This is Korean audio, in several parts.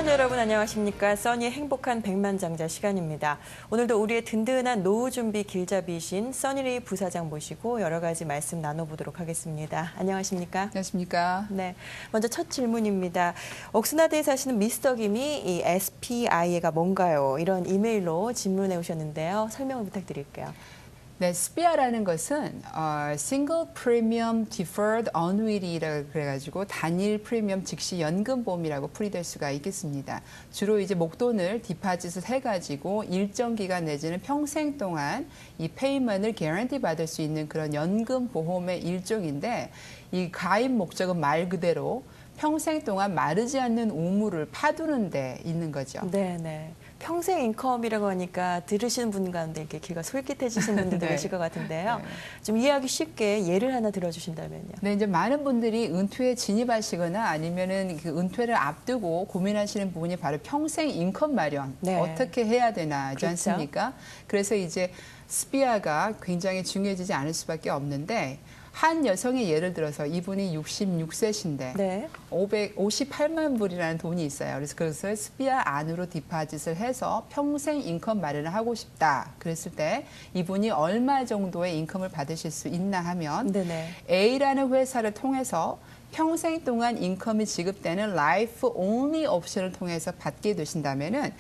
시청자 여러분 안녕하십니까. 써니의 행복한 백만장자 시간입니다. 오늘도 우리의 든든한 노후 준비 길잡이이신 써니레이 부사장 모시고 여러 가지 말씀 나눠보도록 하겠습니다. 안녕하십니까. 안녕하십니까. 네, 먼저 첫 질문입니다. 옥스나드에 사시는 미스터 김이 이 SPIA가 뭔가요? 이런 이메일로 질문해 오셨는데요. 설명을 부탁드릴게요. 네, SPIA라는 것은 Single Premium Deferred Annuity라고 그래가지고 단일 프리미엄 즉시 연금보험이라고 풀이될 수가 있겠습니다. 주로 이제 목돈을 디파짓을 해가지고 일정 기간 내지는 평생 동안 이 페이먼을 개런티 받을 수 있는 그런 연금보험의 일종인데 이 가입 목적은 말 그대로 평생 동안 마르지 않는 우물을 파두는 데 있는 거죠. 네. 평생 인컴이라고 하니까 들으시는 분 가운데 이렇게 귀가 솔깃해지시는 분들도 네. 계실 것 같은데요. 네. 좀 이해하기 쉽게 예를 하나 들어주신다면요. 네, 이제 많은 분들이 은퇴에 진입하시거나 아니면은 그 은퇴를 앞두고 고민하시는 부분이 바로 평생 인컴 마련 네. 어떻게 해야 되나지 그렇죠. 않습니까? 그래서 이제 SPIA가 굉장히 중요해지지 않을 수밖에 없는데 한 여성의 예를 들어서 이분이 66세신데 네. 558만 불이라는 돈이 있어요. 그래서 SPIA 안으로 디파짓을 해서 평생 인컴 마련을 하고 싶다. 그랬을 때 이분이 얼마 정도의 인컴을 받으실 수 있나 하면 네네. A라는 회사를 통해서 평생 동안 인컴이 지급되는 라이프 온리 옵션을 통해서 받게 되신다면은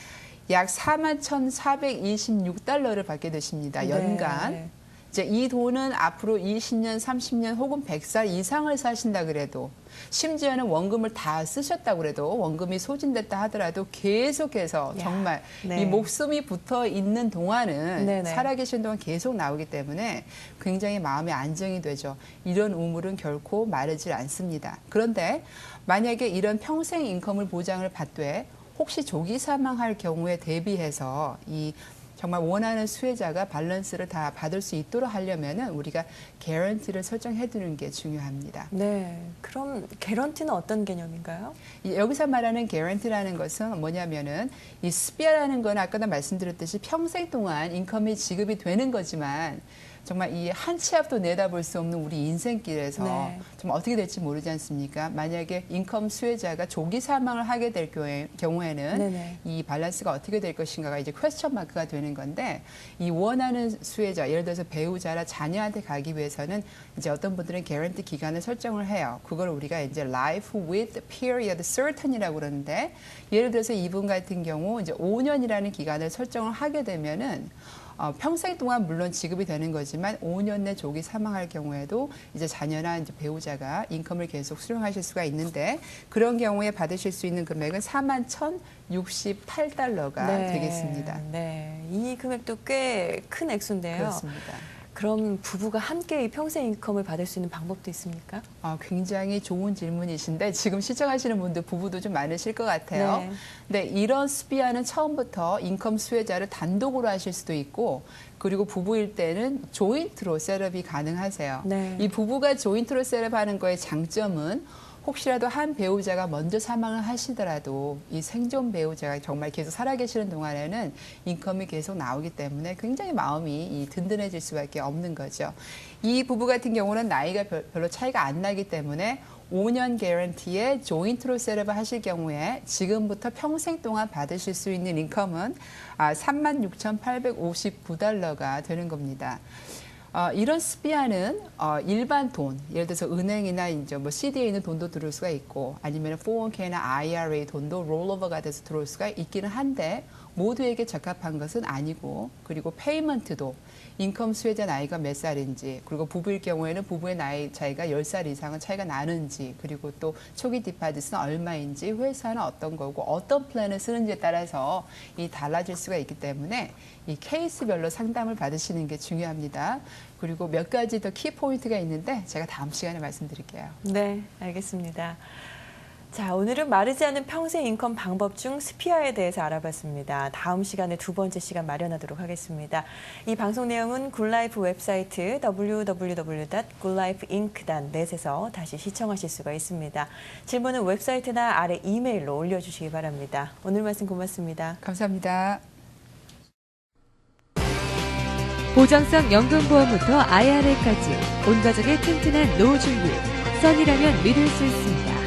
약 41,426달러를 받게 되십니다. 연간. 네. 이제 이 돈은 앞으로 20년, 30년 혹은 100살 이상을 사신다 그래도 심지어는 원금을 다 쓰셨다고 그래도 원금이 소진됐다 하더라도 계속해서 정말 네. 이 목숨이 붙어 있는 동안은 네네. 살아계신 동안 계속 나오기 때문에 굉장히 마음의 안정이 되죠. 이런 우물은 결코 마르질 않습니다. 그런데 만약에 이런 평생 인컴을 보장을 받되 혹시 조기 사망할 경우에 대비해서 이 정말 원하는 수혜자가 밸런스를 다 받을 수 있도록 하려면은 우리가 개런티를 설정해 두는 게 중요합니다. 네. 그럼 개런티는 어떤 개념인가요? 여기서 말하는 개런티라는 것은 뭐냐면은 이 SPIA라는 건 아까도 말씀드렸듯이 평생 동안 인컴이 지급이 되는 거지만 정말 이 한 치 앞도 내다볼 수 없는 우리 인생길에서 네. 좀 어떻게 될지 모르지 않습니까? 만약에 인컴 수혜자가 조기 사망을 하게 될 경우에는 네네. 이 밸런스가 어떻게 될 것인가가 이제 퀘스천 마크가 되는 건데 이 원하는 수혜자, 예를 들어서 배우자나 자녀한테 가기 위해서는 이제 어떤 분들은 개런티 기간을 설정을 해요. 그걸 우리가 이제 life with period certain이라고 그러는데 예를 들어서 이분 같은 경우 이제 5년이라는 기간을 설정을 하게 되면은 평생 동안 물론 지급이 되는 거지만 5년 내 조기 사망할 경우에도 이제 자녀나 이제 배우자가 인컴을 계속 수령하실 수가 있는데 그런 경우에 받으실 수 있는 금액은 41,068달러가 되겠습니다. 네. 이 금액도 꽤 큰 액수인데요. 그렇습니다. 그럼 부부가 함께 이 평생 인컴을 받을 수 있는 방법도 있습니까? 굉장히 좋은 질문이신데 지금 시청하시는 분들 부부도 좀 많으실 것 같아요. 네. 근데 이런 SPIA는 처음부터 인컴 수혜자를 단독으로 하실 수도 있고 그리고 부부일 때는 조인트로 셋업이 가능하세요. 네. 이 부부가 조인트로 셋업하는 거의 장점은 혹시라도 한 배우자가 먼저 사망을 하시더라도 이 생존 배우자가 정말 계속 살아계시는 동안에는 인컴이 계속 나오기 때문에 굉장히 마음이 든든해질 수밖에 없는 거죠. 이 부부 같은 경우는 나이가 별로 차이가 안 나기 때문에 5년 개런티에 조인트로 셋업을 하실 경우에 지금부터 평생 동안 받으실 수 있는 인컴은 36,859달러가 되는 겁니다. 이런 SPIA는 일반 돈, 예를 들어서 은행이나 이제 뭐 CD에 있는 돈도 들어올 수가 있고 아니면 401k나 IRA 돈도 롤오버가 돼서 들어올 수가 있기는 한데 모두에게 적합한 것은 아니고 그리고 페이먼트도 인컴 수혜자 나이가 몇 살인지 그리고 부부일 경우에는 부부의 나이 차이가 10살 이상은 차이가 나는지 그리고 또 초기 디파짓은 얼마인지 회사는 어떤 거고 어떤 플랜을 쓰는지에 따라서 이 달라질 수가 있기 때문에 이 케이스별로 상담을 받으시는 게 중요합니다. 그리고 몇 가지 더 키포인트가 있는데 제가 다음 시간에 말씀드릴게요. 네, 알겠습니다. 자, 오늘은 마르지 않는 평생 인컴 방법 중 SPIA에 대해서 알아봤습니다. 다음 시간에 두 번째 시간 마련하도록 하겠습니다. 이 방송 내용은 굿라이프 웹사이트 www.goodlifeinc.net에서 다시 시청하실 수가 있습니다. 질문은 웹사이트나 아래 이메일로 올려주시기 바랍니다. 오늘 말씀 고맙습니다. 감사합니다. 보장성 연금보험부터 IRA까지 온 가족의 튼튼한 노후 준비, 써니라면 믿을 수 있습니다.